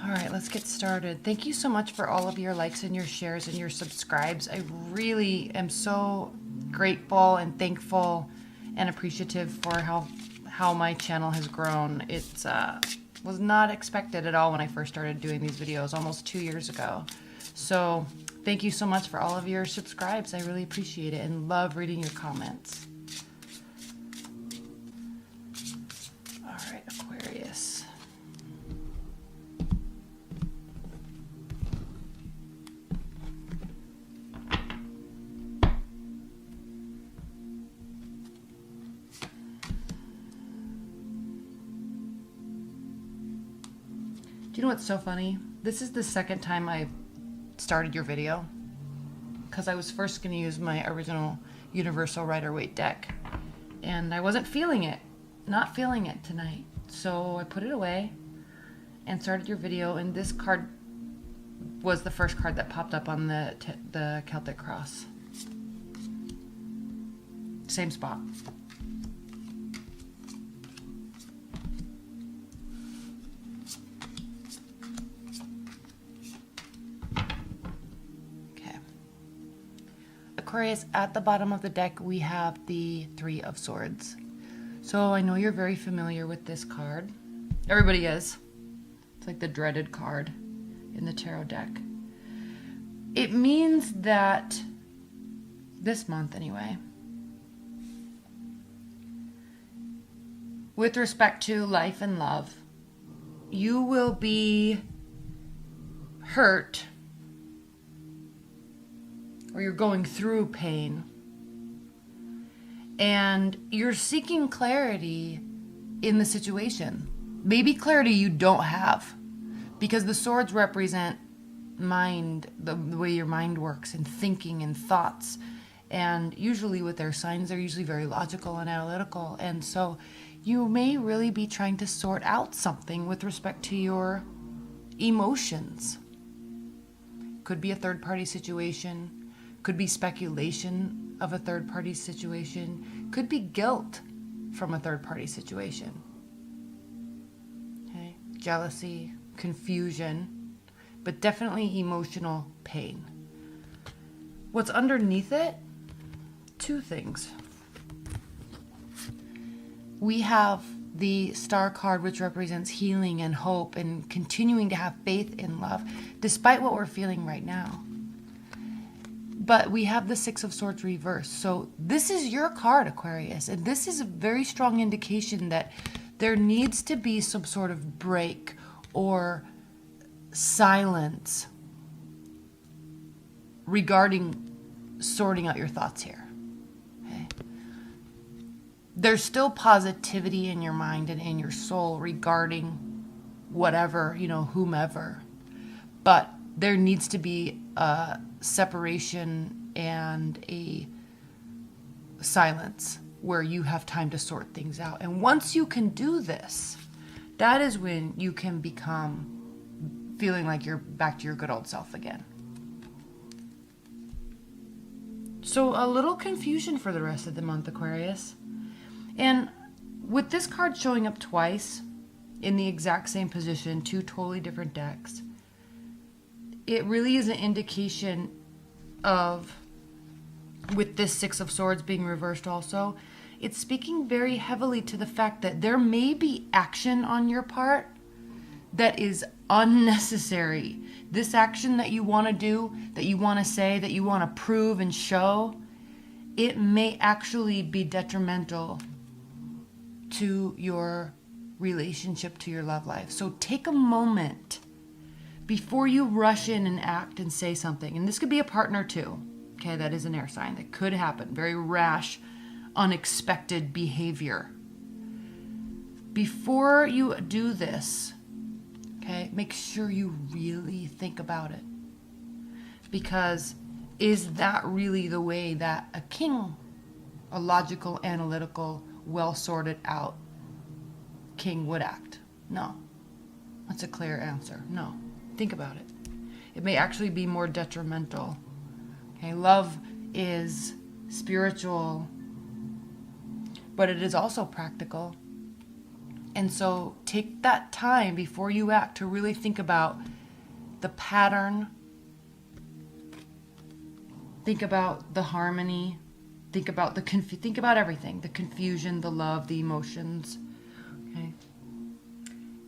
All right, let's get started. Thank you so much for all of your likes and your shares and your subscribes. I really am so grateful and thankful and appreciative for how my channel has grown. It was not expected at all when I first started doing these videos almost 2 years ago. So thank you so much for all of your subscribes. I really appreciate it and love reading your comments. All right, Aquarius. Do you know what's so funny? This is the second time I started your video because I was first going to use my original Universal Rider-Waite deck and I wasn't feeling it, not feeling it tonight. So I put it away and started your video, and this card was the first card that popped up on the Celtic Cross. Same spot. Aquarius, at the bottom of the deck we have the Three of Swords. So I know you're very familiar with this card. Everybody is. It's like the dreaded card in the tarot deck. It means that this month anyway, with respect to life and love, you will be hurt, or you're going through pain, and you're seeking clarity in the situation. Maybe clarity you don't have, because the swords represent mind, the way your mind works, and thinking and thoughts. And usually with their signs, they're usually very logical and analytical. And so you may really be trying to sort out something with respect to your emotions. Could be a third-party situation. Could be speculation of a third-party situation. Could be guilt from a third-party situation. Okay? Jealousy, confusion, but definitely emotional pain. What's underneath it? Two things. We have the Star card, which represents healing and hope and continuing to have faith in love, despite what we're feeling right now. But we have the Six of Swords reversed. So this is your card, Aquarius. And this is a very strong indication that there needs to be some sort of break or silence regarding sorting out your thoughts here. Okay? There's still positivity in your mind and in your soul regarding whatever, whomever. But there needs to be a separation and a silence where you have time to sort things out. And once you can do this, that is when you can become feeling like you're back to your good old self again. So a little confusion for the rest of the month, Aquarius. And with this card showing up twice in the exact same position, two totally different decks, it really is an indication of, with this Six of Swords being reversed also, it's speaking very heavily to the fact that there may be action on your part that is unnecessary. This action that you want to do, that you want to say, that you want to prove and show, it may actually be detrimental to your relationship, to your love life. So take a moment before you rush in and act and say something. And this could be a partner too. Okay, that is an air sign. That could happen. Very rash, unexpected behavior. Before you do this, okay, make sure you really think about it. Because is that really the way that a king, a logical, analytical, well sorted out king would act? No. That's a clear answer. No. Think about it. It may actually be more detrimental. Okay, love is spiritual, but it is also practical. And so take that time before you act to really think about the pattern, think about the harmony, think about think about everything, the confusion, the love, the emotions, okay?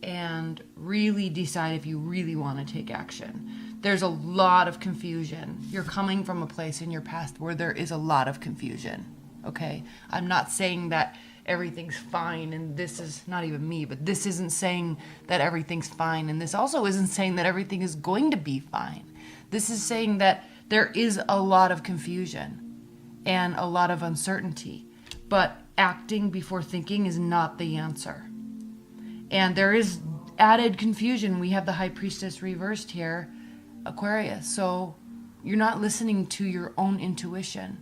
And really decide if you really want to take action. There's a lot of confusion. You're coming from a place in your past where there is a lot of confusion, okay? I'm not saying that everything's fine, and this is not even me, but this isn't saying that everything's fine, and this also isn't saying that everything is going to be fine. This is saying that there is a lot of confusion and a lot of uncertainty, but acting before thinking is not the answer. And there is added confusion. We have the High Priestess reversed here, Aquarius. So you're not listening to your own intuition.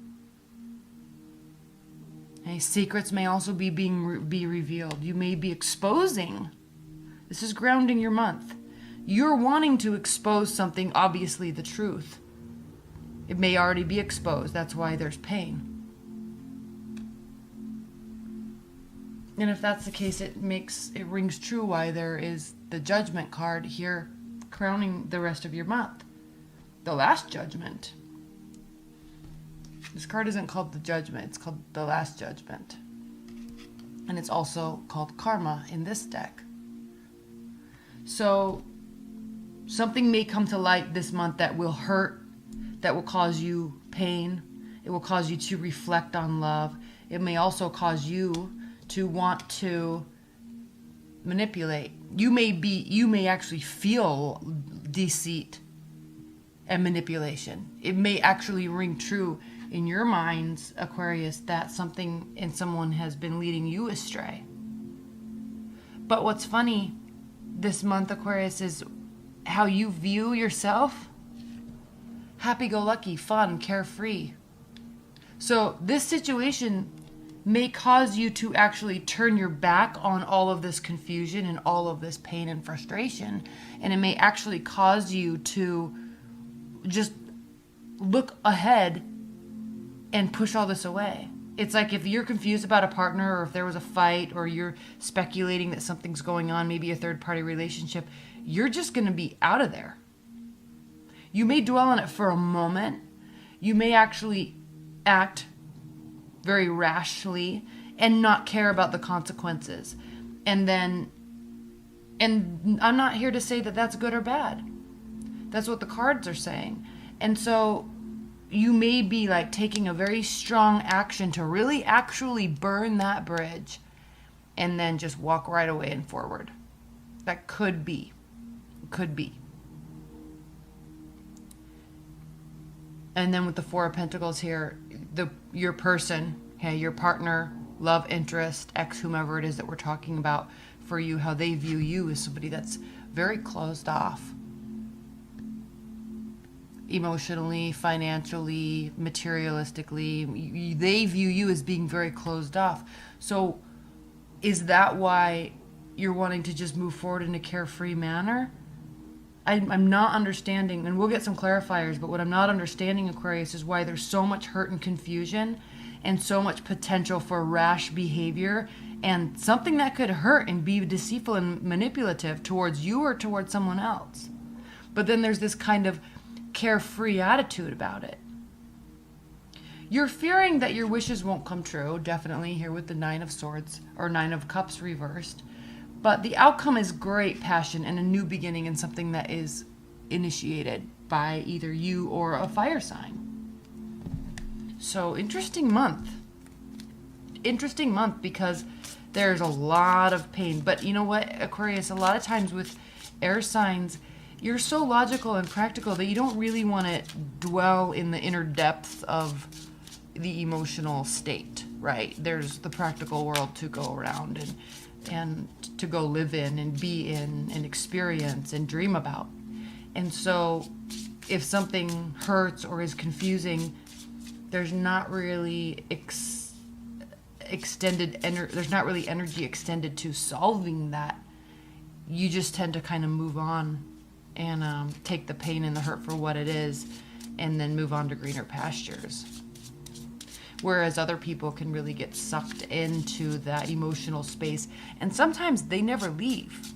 Okay? Secrets may also be be revealed. You may be exposing. This is grounding your month. You're wanting to expose something, obviously the truth. It may already be exposed. That's why there's pain. And if that's the case, it rings true why there is the Judgment card here crowning the rest of your month. The Last Judgment. This card isn't called the Judgment, it's called the Last Judgment. And it's also called Karma in this deck. So something may come to light this month that will hurt, that will cause you pain. It will cause you to reflect on love. It may also cause you to want to manipulate. You may actually feel deceit and manipulation. It may actually ring true in your minds, Aquarius, that something and someone has been leading you astray. But what's funny this month, Aquarius, is how you view yourself. Happy-go-lucky, fun, carefree. So this situation may cause you to actually turn your back on all of this confusion and all of this pain and frustration. And it may actually cause you to just look ahead and push all this away. It's like if you're confused about a partner, or if there was a fight, or you're speculating that something's going on, maybe a third-party relationship, you're just going to be out of there. You may dwell on it for a moment. You may actually act very rashly and not care about the consequences. And I'm not here to say that that's good or bad. That's what the cards are saying. And so you may be like taking a very strong action to really actually burn that bridge and then just walk right away and forward. That could be. Could be. And then with the Four of Pentacles here, your person, okay, your partner, love interest, ex, whomever it is that we're talking about for you, how they view you as somebody that's very closed off. Emotionally, financially, materialistically, they view you as being very closed off. So is that why you're wanting to just move forward in a carefree manner? I'm not understanding, and we'll get some clarifiers, but what I'm not understanding, Aquarius, is why there's so much hurt and confusion and so much potential for rash behavior and something that could hurt and be deceitful and manipulative towards you or towards someone else. But then there's this kind of carefree attitude about it. You're fearing that your wishes won't come true, definitely here with the Nine of Swords, or Nine of Cups reversed. But the outcome is great passion and a new beginning and something that is initiated by either you or a fire sign. So interesting month. Interesting month because there's a lot of pain. But you know what, Aquarius, a lot of times with air signs, you're so logical and practical that you don't really want to dwell in the inner depths of the emotional state, right? There's the practical world to go around and to go live in and be in and experience and dream about. And so if something hurts or is confusing, there's not really there's not really energy extended to solving that. You just tend to kind of move on and take the pain and the hurt for what it is and then move on to greener pastures. whereas other people can really get sucked into that emotional space, and sometimes they never leave.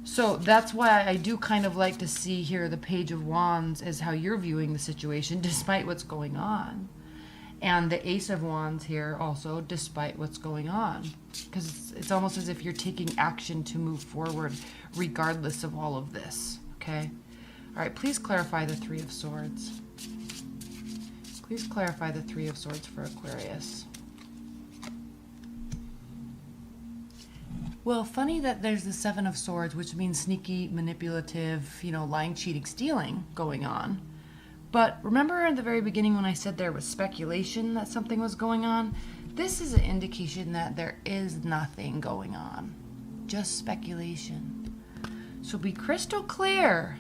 So that's why I do kind of like to see here the Page of Wands as how you're viewing the situation despite what's going on. And the Ace of Wands here also, despite what's going on. Because it's almost as if you're taking action to move forward regardless of all of this. Okay? All right, please clarify the Three of Swords. Please clarify the Three of Swords for Aquarius. Well, funny that there's the Seven of Swords, which means sneaky, manipulative, you know, lying, cheating, stealing going on. But remember in the very beginning when I said there was speculation that something was going on? This is an indication that there is nothing going on. Just speculation. So be crystal clear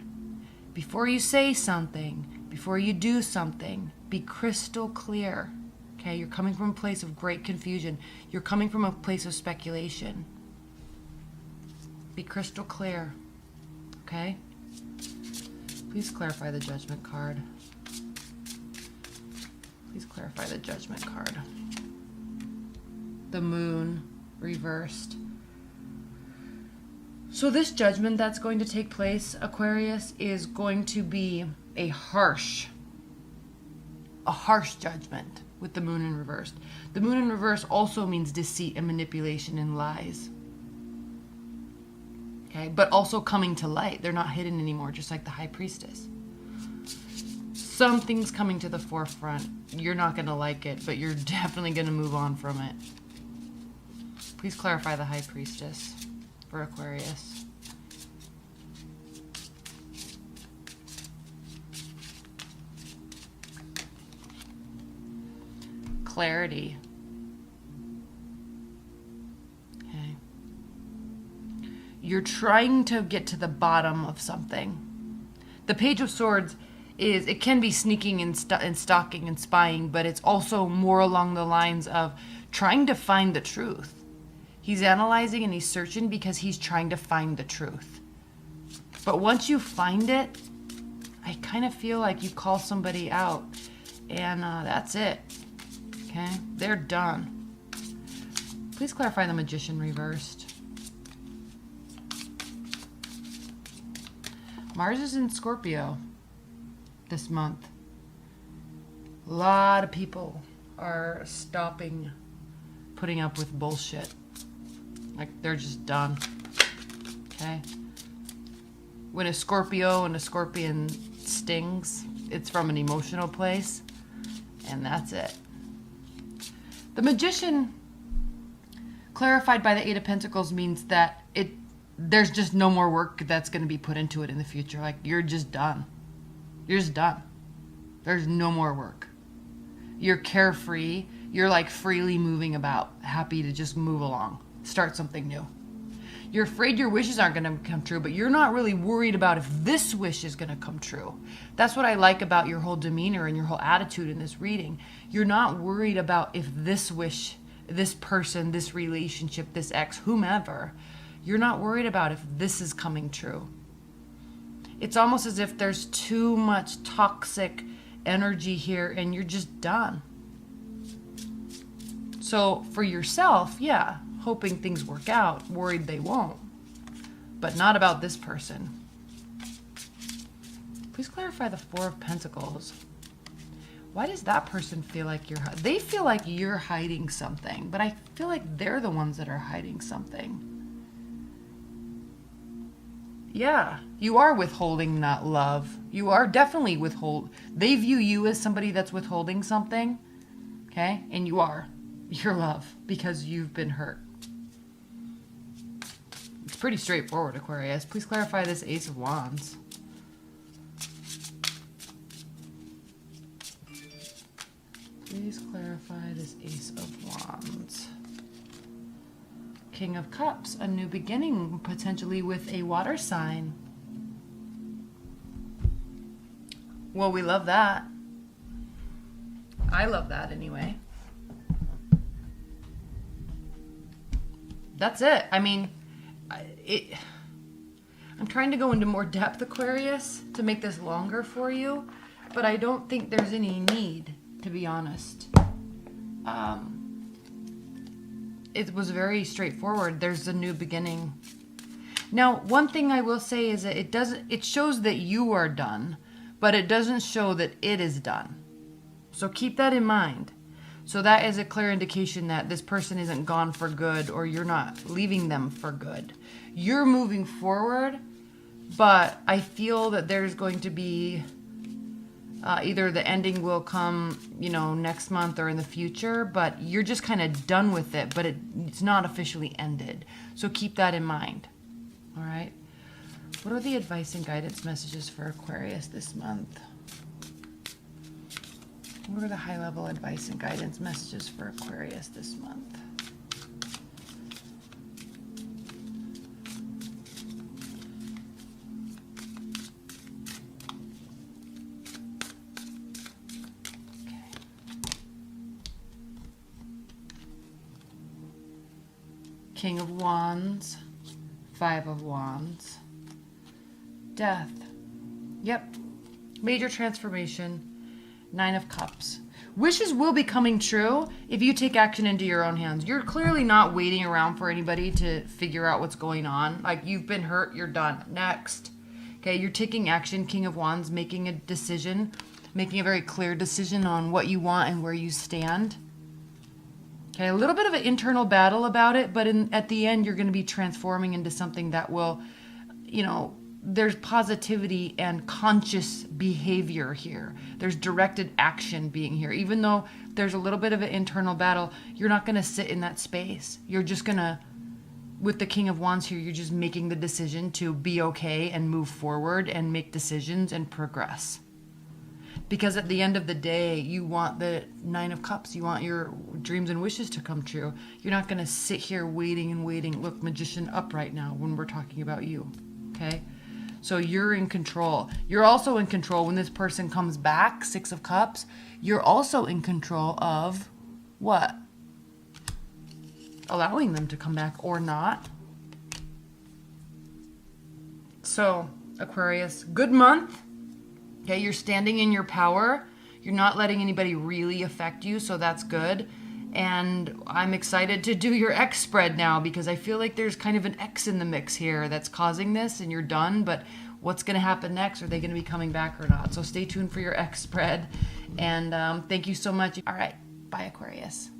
before you say something, before you do something. Be crystal clear. Okay, you're coming from a place of great confusion. You're coming from a place of speculation. Be crystal clear. Okay? Please clarify the Judgment card. Please clarify the Judgment card. The Moon reversed. So this judgment that's going to take place, Aquarius, is going to be a harsh judgment with the Moon in reversed. The Moon in reverse also means deceit and manipulation and lies. Okay, but also coming to light. They're not hidden anymore, just like the High Priestess. Something's coming to the forefront. You're not going to like it, but you're definitely going to move on from it. Please clarify the High Priestess for Aquarius. Clarity. Okay. You're trying to get to the bottom of something. The Page of Swords is, it can be sneaking and stalking and spying, but it's also more along the lines of trying to find the truth. He's analyzing and he's searching because he's trying to find the truth. But once you find it, I kind of feel like you call somebody out and that's it. Okay, they're done. Please clarify the Magician reversed. Mars is in Scorpio this month. A lot of people are stopping putting up with bullshit. Like they're just done. Okay? When a Scorpio and a Scorpion stings, it's from an emotional place, and that's it. The Magician, clarified by the Eight of Pentacles, means that there's just no more work that's going to be put into it in the future. Like, you're just done. You're just done. There's no more work. You're carefree. You're like freely moving about, happy to just move along, start something new. You're afraid your wishes aren't going to come true, but you're not really worried about if this wish is going to come true. That's what I like about your whole demeanor and your whole attitude in this reading. You're not worried about if this wish, this person, this relationship, this ex, whomever, you're not worried about if this is coming true. It's almost as if there's too much toxic energy here and you're just done. So for yourself, yeah, hoping things work out, worried they won't, but not about this person. Please clarify the Four of Pentacles. Why does that person feel like they feel like you're hiding something, but I feel like they're the ones that are hiding something. Yeah, you are withholding that love. You are definitely they view you as somebody that's withholding something, okay? And you are your love because you've been hurt. It's pretty straightforward, Aquarius. Please clarify this Ace of Wands. Please clarify this Ace of Wands. King of Cups, a new beginning, potentially with a water sign. Well, we love that. I love that anyway. That's it. I mean, I'm trying to go into more depth, Aquarius, to make this longer for you, but I don't think there's any need. to be honest. It was very straightforward. There's a new beginning. Now, one thing I will say is that it shows that you are done, but it doesn't show that it is done. So keep that in mind. So that is a clear indication that this person isn't gone for good, or you're not leaving them for good. You're moving forward, but I feel that there's going to be either the ending will come, next month or in the future, but you're just kind of done with it, but it's not officially ended. So keep that in mind. All right. What are the advice and guidance messages for Aquarius this month? What are the high-level advice and guidance messages for Aquarius this month? Okay. King of Wands, Five of Wands, Death. Yep. Major transformation. Nine of Cups. Wishes will be coming true if you take action into your own hands. You're clearly not waiting around for anybody to figure out what's going on. Like, you've been hurt, you're done. Next. Okay, you're taking action. King of Wands, making a decision, making a very clear decision on what you want and where you stand. Okay, a little bit of an internal battle about it, but at the end, you're going to be transforming into something that will, there's positivity and conscious behavior here. There's directed action being here. Even though there's a little bit of an internal battle, you're not going to sit in that space. You're just going to, with the King of Wands here, you're just making the decision to be okay and move forward and make decisions and progress. Because at the end of the day, you want the Nine of Cups. You want your dreams and wishes to come true. You're not going to sit here waiting and waiting. Look, Magician up right now when we're talking about you. Okay? So you're in control. You're also in control when this person comes back, Six of Cups. You're also in control of what? Allowing them to come back or not. So, Aquarius, good month. Okay, you're standing in your power. You're not letting anybody really affect you, so that's good. And I'm excited to do your X spread now because I feel like there's kind of an X in the mix here that's causing this, and you're done. But what's going to happen next? Are they going to be coming back or not? So stay tuned for your X spread. And thank you so much. All right. Bye, Aquarius.